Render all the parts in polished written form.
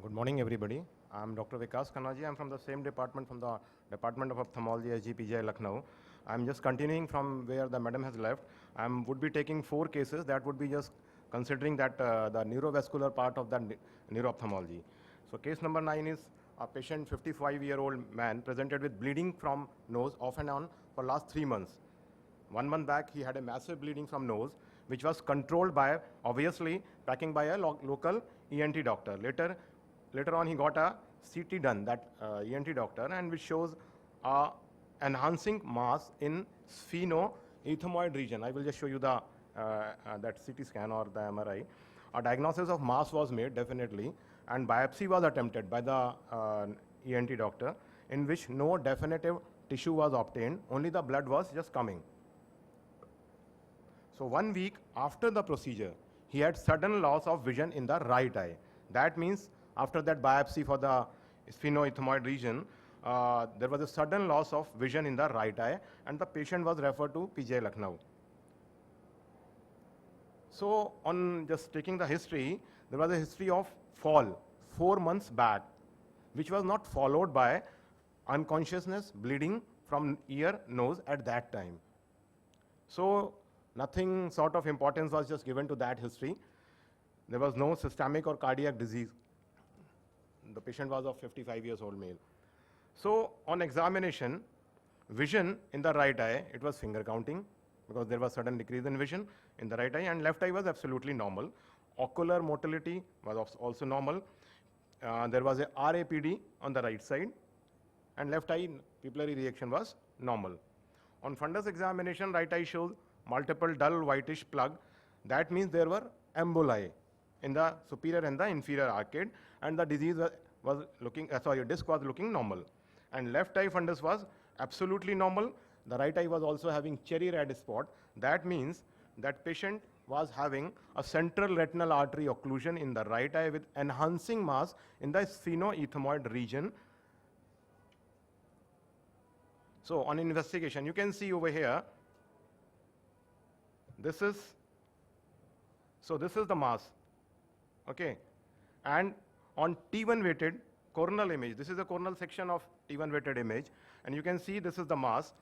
Good morning, everybody. I'm Dr. Vikas Khannaji. I'm from the same department, from the Department of Ophthalmology, SGPGI, Lucknow. I'm just continuing from where the madam has left. I would be taking 4 cases that would be just considering that the neurovascular part of the neuroophthalmology. So case number 9 is a patient, 55-year-old man, presented with bleeding from nose off and on for last 3 months. 1 month back, he had a massive bleeding from nose, which was controlled by, obviously, packing by a local ENT doctor. Later on, he got a CT done, that ENT doctor, and which shows enhancing mass in sphenoethmoid region. I will just show you the that CT scan or the MRI. A diagnosis of mass was made, definitely, and biopsy was attempted by the ENT doctor, in which no definitive tissue was obtained, only the blood was just coming. So 1 week after the procedure, he had sudden loss of vision in the right eye. That means after that biopsy for the sphenoethmoid region, there was a sudden loss of vision in the right eye, and the patient was referred to PGI Lucknow. So on just taking the history, there was a history of fall 4 months back, which was not followed by unconsciousness, bleeding from ear, nose at that time. So nothing sort of importance was just given to that history. There was no systemic or cardiac disease. The patient was of 55 years old male. So on examination, vision in the right eye, it was finger counting because there was sudden decrease in vision in the right eye, and left eye was absolutely normal. Ocular motility was also normal. There was a RAPD on the right side, and left eye pupillary reaction was normal. On fundus examination, right eye shows multiple dull whitish plug. That means there were emboli in the superior and the inferior arcade, and the disease was looking, disc was looking normal. And left eye fundus was absolutely normal. The right eye was also having cherry red spot. That means that patient was having a central retinal artery occlusion in the right eye with enhancing mass in the sphenoethmoid region. So on investigation, you can see over here, this is the mass, okay? And on T1 weighted coronal image, this is a coronal section of T1 weighted image, and you can see this is the mass,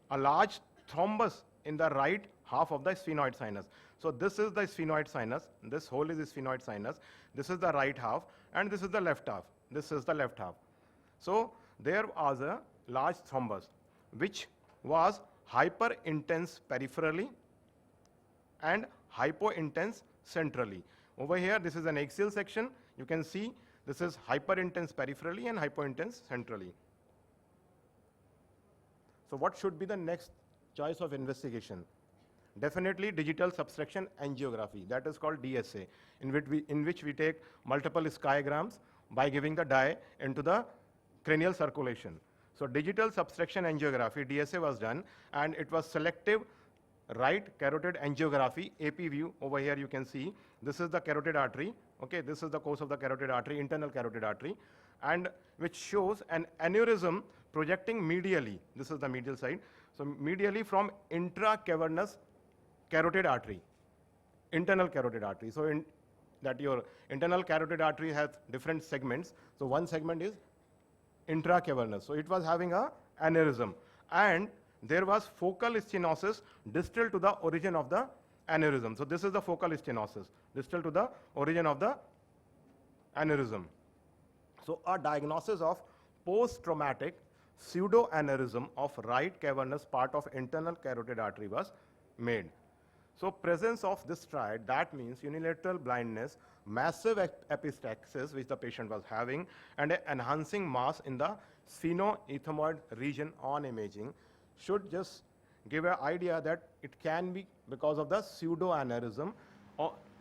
a large thrombus in the right half of the sphenoid sinus. So this is the sphenoid sinus, this whole is the sphenoid sinus, this is the right half, and this is the left half. This is the left half. So there was a large thrombus, which was hyper-intense peripherally and hypo-intense centrally. Over here, this is an axial section. You can see this is hyper-intense peripherally and hypo-intense centrally. So what should be the next choice of investigation? Definitely digital subtraction angiography, that is called DSA, in which we take multiple skygrams by giving the dye into the cranial circulation. So digital subtraction angiography, DSA, was done, and it was selective right carotid angiography, AP view. Over here you can see this is the carotid artery, okay, this is the course of the carotid artery, internal carotid artery, and which shows an aneurysm projecting medially. This is the medial side. So medially from intracavernous carotid artery, internal carotid artery. So that your internal carotid artery has different segments. So one segment is intracavernous. So it was having a aneurysm, and there was focal stenosis distal to the origin of the aneurysm. So this is the focal stenosis distal to the origin of the aneurysm. So a diagnosis of post-traumatic pseudoaneurysm of right cavernous part of internal carotid artery was made. So presence of this triad, that means unilateral blindness, massive epistaxis which the patient was having, and enhancing mass in the sphenoethmoid region on imaging, should just give an idea that it can be because of the pseudoaneurysm,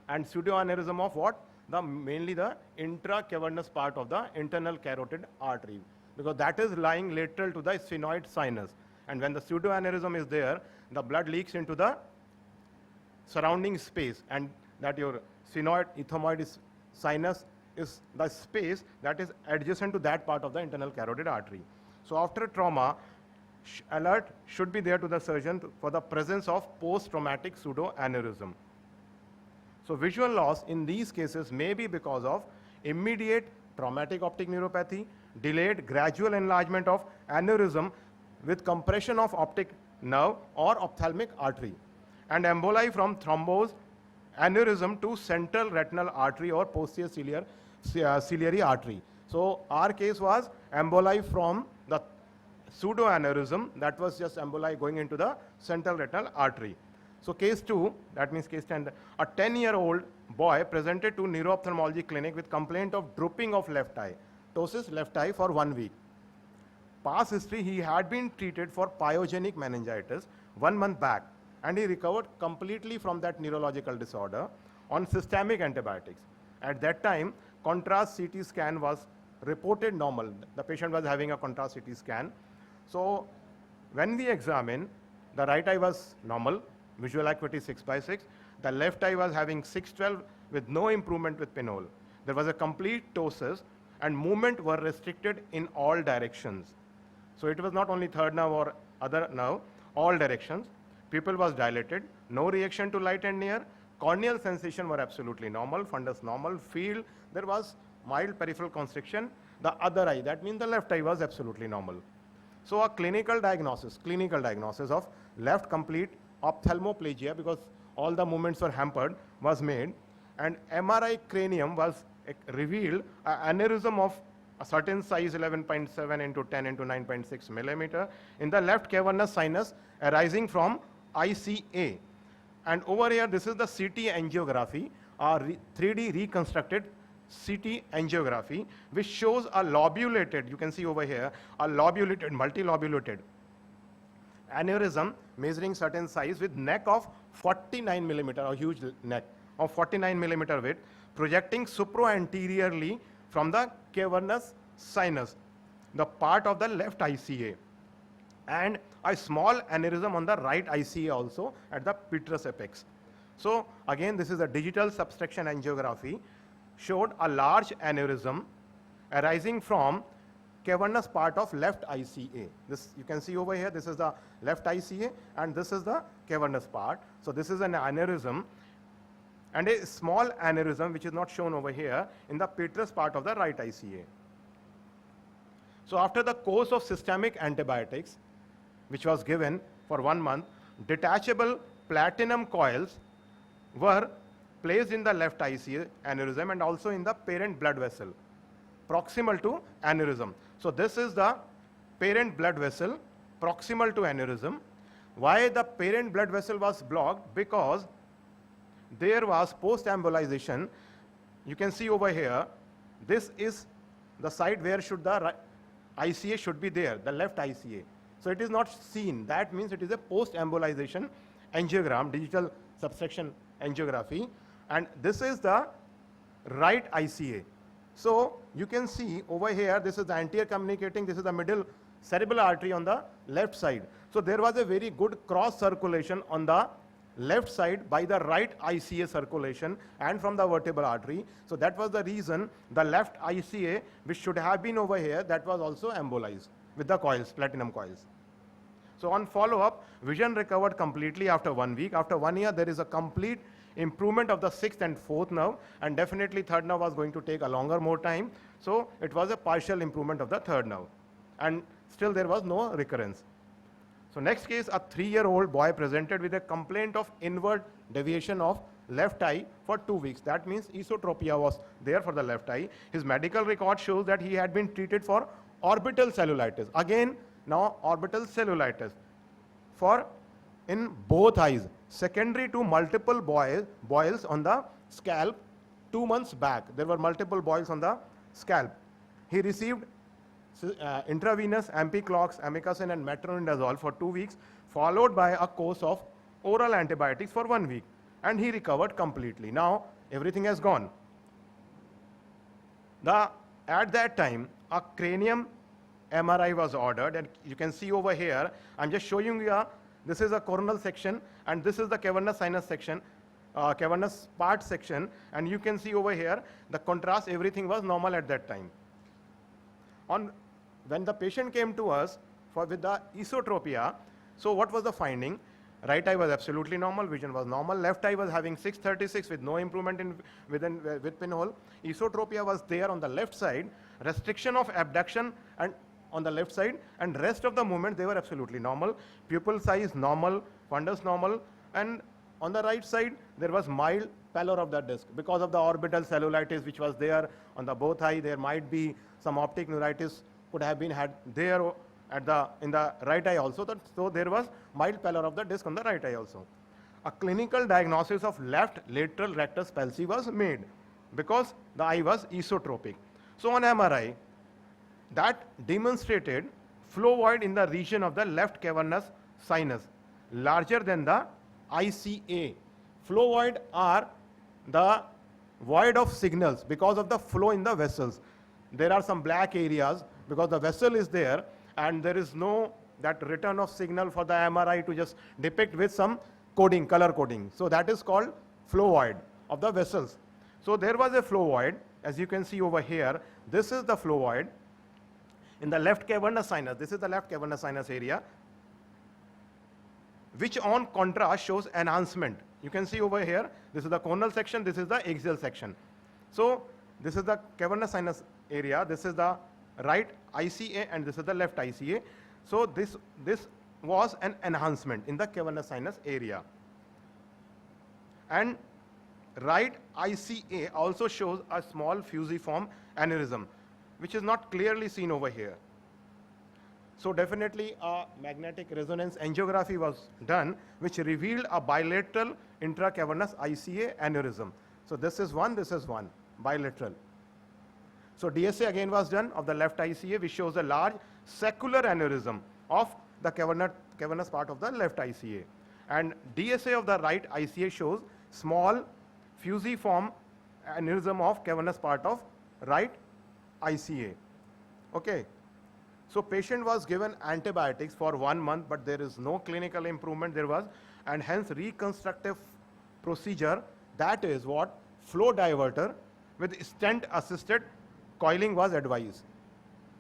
and pseudoaneurysm of what? Mainly the intracavernous part of the internal carotid artery, because that is lying lateral to the sphenoid sinus. And when the pseudoaneurysm is there, the blood leaks into the surrounding space, and that your sphenoid sinus is the space that is adjacent to that part of the internal carotid artery. So after trauma, alert should be there to the surgeon for the presence of post-traumatic pseudoaneurysm. So visual loss in these cases may be because of immediate traumatic optic neuropathy, delayed gradual enlargement of aneurysm with compression of optic nerve or ophthalmic artery, and emboli from thrombosed aneurysm to central retinal artery or posterior ciliary artery. So our case was emboli from the pseudoaneurysm, that was just emboli going into the central retinal artery. So case 2, that means case 10, a 10-year-old boy presented to neuroophthalmology clinic with complaint of drooping of left eye, ptosis left eye for 1 week. Past history, he had been treated for pyogenic meningitis 1 month back, and he recovered completely from that neurological disorder on systemic antibiotics. At that time, contrast CT scan was reported normal. The patient was having a contrast CT scan. So when we examined, the right eye was normal, visual acuity 6/6. The left eye was having 6/12 with no improvement with pinhole. There was a complete ptosis and movement were restricted in all directions. So it was not only third nerve or other nerve, all directions. Pupil was dilated, no reaction to light and near, corneal sensation were absolutely normal, fundus normal, field, there was mild peripheral constriction. The other eye, that means the left eye was absolutely normal. So a clinical diagnosis of left complete ophthalmoplegia, because all the movements were hampered, was made, and MRI cranium was revealed an aneurysm of a certain size 11.7 into 10 into 9.6 millimeter in the left cavernous sinus arising from ICA. And over here, this is the CT angiography, 3D reconstructed CT angiography, which shows a lobulated, you can see over here, a lobulated, multilobulated aneurysm measuring certain size with neck of 49 millimeter, a huge neck of 49 millimeter width, projecting supra-anteriorly from the cavernous sinus, the part of the left ICA, and a small aneurysm on the right ICA also at the petrous apex. So again, this is a digital subtraction angiography, showed a large aneurysm arising from cavernous part of left ICA. This you can see over here, this is the left ICA and this is the cavernous part. So this is an aneurysm and a small aneurysm which is not shown over here in the petrous part of the right ICA. So after the course of systemic antibiotics, which was given for 1 month, detachable platinum coils were placed in the left ICA aneurysm and also in the parent blood vessel, proximal to aneurysm. So this is the parent blood vessel proximal to aneurysm. Why the parent blood vessel was blocked? Because there was post-embolization. You can see over here, this is the site where should the ICA should be there, the left ICA. So it is not seen. That means it is a post-embolization angiogram, digital subtraction angiography. And this is the right ICA. So you can see over here, this is the anterior communicating, this is the middle cerebral artery on the left side. So there was a very good cross circulation on the left side by the right ICA circulation and from the vertebral artery. So that was the reason the left ICA, which should have been over here, that was also embolized with the coils, platinum coils. So on follow-up, vision recovered completely after 1 week. After 1 year, there is a complete improvement of the 6th and 4th nerve, and definitely 3rd nerve was going to take a longer more time. So it was a partial improvement of the 3rd nerve, and still there was no recurrence. So next case, a 3-year-old boy presented with a complaint of inward deviation of left eye for 2 weeks. That means esotropia was there for the left eye. His medical record shows that he had been treated for orbital cellulitis. Again, now orbital cellulitis for in both eyes, secondary to multiple boils on the scalp 2 months back. There were multiple boils on the scalp. He received intravenous ampiclox, amikacin and metronidazole for 2 weeks, followed by a course of oral antibiotics for 1 week, and he recovered completely. Now everything has gone. At that time, a cranium MRI was ordered, and you can see over here, I'm just showing you this is a coronal section and this is the cavernous sinus section, cavernous part section, and you can see over here the contrast, everything was normal at that time. When the patient came to us with the esotropia, so what was the finding? Right eye was absolutely normal, vision was normal. Left eye was having 636 with no improvement in with pinhole. Esotropia was there on the left side, restriction of abduction and on the left side, and rest of the movement they were absolutely normal. Pupil size normal, fundus normal, and on the right side there was mild pallor of the disc because of the orbital cellulitis which was there on the both eye. There might be some optic neuritis could have been had there at the in the right eye also. So there was mild pallor of the disc on the right eye also. A clinical diagnosis of left lateral rectus palsy was made because the eye was esotropic. So on MRI, that demonstrated flow void in the region of the left cavernous sinus larger than the ICA. Flow void are the void of signals because of the flow in the vessels. There are some black areas because the vessel is there and there is no that return of signal for the MRI to just depict with some coding, color coding. So that is called flow void of the vessels. So there was a flow void, as you can see over here. This is the flow void in the left cavernous sinus. This is the left cavernous sinus area, which on contrast shows enhancement. You can see over here, this is the coronal section, this is the axial section. So this is the cavernous sinus area, this is the right ICA and this is the left ICA. So this was an enhancement in the cavernous sinus area. And right ICA also shows a small fusiform aneurysm, which is not clearly seen over here. So definitely a magnetic resonance angiography was done, which revealed a bilateral intracavernous ICA aneurysm. So this is one, bilateral. So DSA again was done of the left ICA, which shows a large secular aneurysm of the cavernous part of the left ICA. And DSA of the right ICA shows small fusiform aneurysm of cavernous part of right ICA. Okay. So patient was given antibiotics for 1 month, but there is no clinical improvement there was, and hence reconstructive procedure, that is what flow diverter with stent assisted coiling was advised.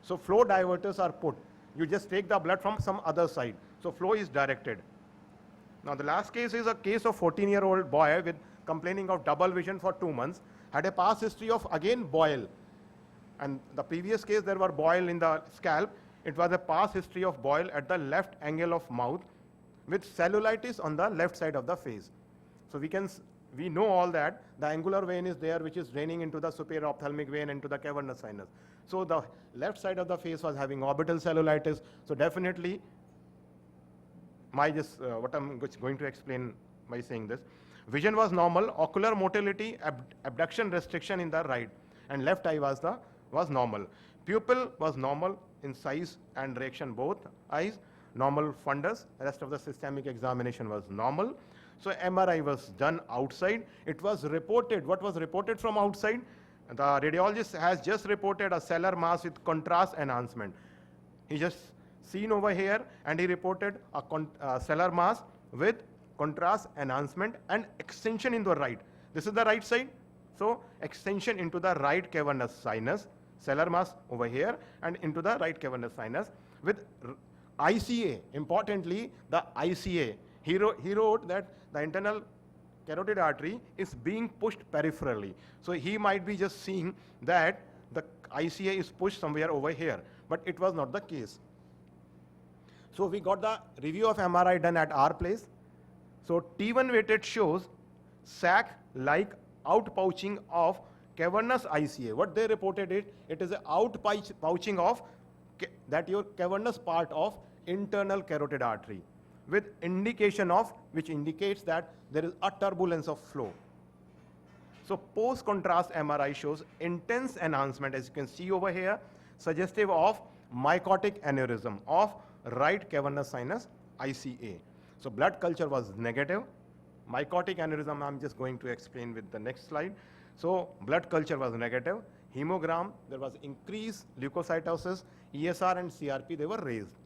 So flow diverters are put. You just take the blood from some other side. So flow is directed. Now the last case is a case of 14-year-old boy with complaining of double vision for 2 months, had a past history of again boil. And the previous case there were boil in the scalp. It was a past history of boil at the left angle of mouth with cellulitis on the left side of the face. So we know all that the angular vein is there which is draining into the superior ophthalmic vein into the cavernous sinus. So the left side of the face was having orbital cellulitis. So definitely what I'm going to explain by saying this. Vision was normal, ocular motility, abduction restriction in the right, and left eye was normal. Pupil was normal in size and reaction both eyes, normal fundus, rest of the systemic examination was normal. So MRI was done outside. It was reported, what was reported from outside? The radiologist has just reported a cellular mass with contrast enhancement. He just seen over here and he reported a cellular mass with contrast enhancement and extension in the right. This is the right side. So extension into the right cavernous sinus, cellular mass over here and into the right cavernous sinus with ICA. Importantly, the ICA. He wrote that the internal carotid artery is being pushed peripherally. So he might be just seeing that the ICA is pushed somewhere over here, but it was not the case. So we got the review of MRI done at our place. So T1 weighted shows sac-like outpouching of cavernous ICA. What they reported it is an outpouching of that your cavernous part of internal carotid artery with indication of, which indicates that there is a turbulence of flow. So post-contrast MRI shows intense enhancement, as you can see over here, suggestive of mycotic aneurysm of right cavernous sinus ICA. So blood culture was negative. Mycotic aneurysm I'm just going to explain with the next slide. So blood culture was negative. Hemogram, there was increased leukocytosis, ESR and CRP, they were raised.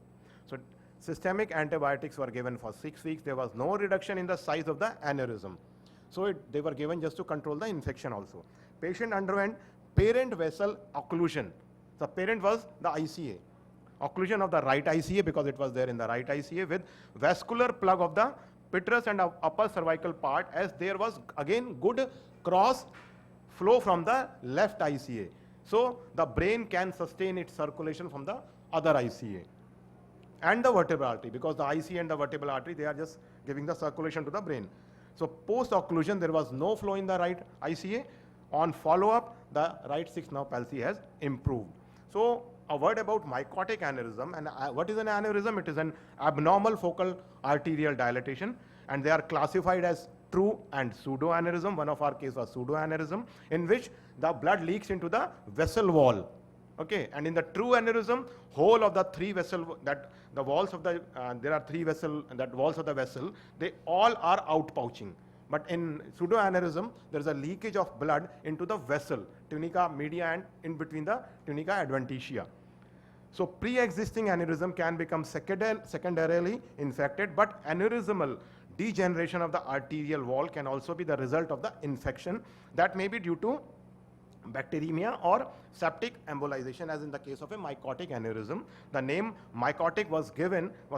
So systemic antibiotics were given for 6 weeks. There was no reduction in the size of the aneurysm. So they were given just to control the infection also. Patient underwent parent vessel occlusion. The parent was the ICA. Occlusion of the right ICA because it was there in the right ICA with vascular plug of the petrous and upper cervical part, as there was again good cross flow from the left ICA. So the brain can sustain its circulation from the other ICA. And the vertebral artery, because the ICA and the vertebral artery, they are just giving the circulation to the brain. So post occlusion, there was no flow in the right ICA. On follow-up, the right sixth nerve palsy has improved. So a word about mycotic aneurysm. And what is an aneurysm? It is an abnormal focal arterial dilatation, and they are classified as true and pseudo aneurysm. One of our cases was pseudo aneurysm, in which the blood leaks into the vessel wall. Okay, and in the true aneurysm, whole of the three vessel, that the walls of the, there are three vessel, that walls of the vessel, they all are outpouching. But in pseudo aneurysm, there is a leakage of blood into the vessel, tunica media and in between the tunica adventitia. So pre-existing aneurysm can become secondarily infected, but aneurysmal degeneration of the arterial wall can also be the result of the infection that may be due to bacteremia or septic embolization, as in the case of a mycotic aneurysm. The name mycotic was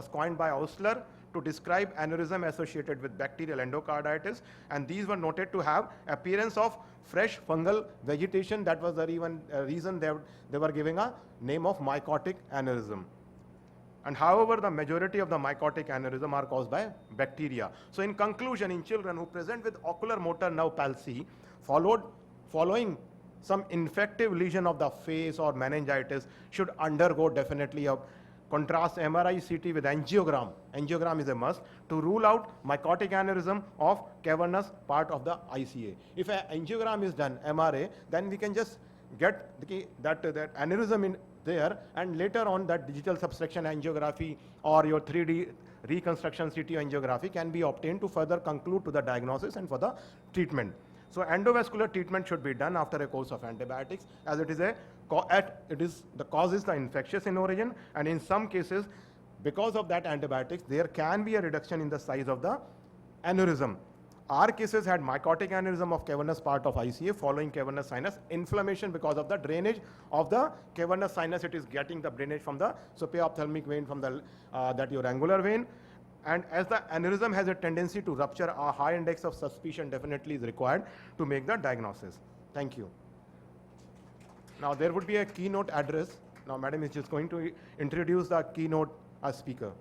coined by Osler to describe aneurysm associated with bacterial endocarditis, and these were noted to have appearance of fresh fungal vegetation. That was the reason they were giving a name of mycotic aneurysm. And however, the majority of the mycotic aneurysm are caused by bacteria. So in conclusion, in children who present with ocular motor nerve palsy following some infective lesion of the face or meningitis, should undergo definitely a contrast MRI CT with angiogram. Angiogram is a must to rule out mycotic aneurysm of cavernous part of the ICA. If an angiogram is done, MRA, then we can just get that aneurysm in there, and later on that digital subtraction angiography or your 3D reconstruction CT angiography can be obtained to further conclude to the diagnosis and for the treatment. So endovascular treatment should be done after a course of antibiotics, as the cause is the infectious in origin, and in some cases, because of that antibiotics, there can be a reduction in the size of the aneurysm. Our cases had mycotic aneurysm of cavernous part of ICA following cavernous sinus inflammation because of the drainage of the cavernous sinus. It is getting the drainage from the supraophthalmic vein, from the your angular vein. And as the aneurysm has a tendency to rupture, a high index of suspicion definitely is required to make the diagnosis. Thank you. Now there would be a keynote address. Now madam is just going to introduce the keynote speaker.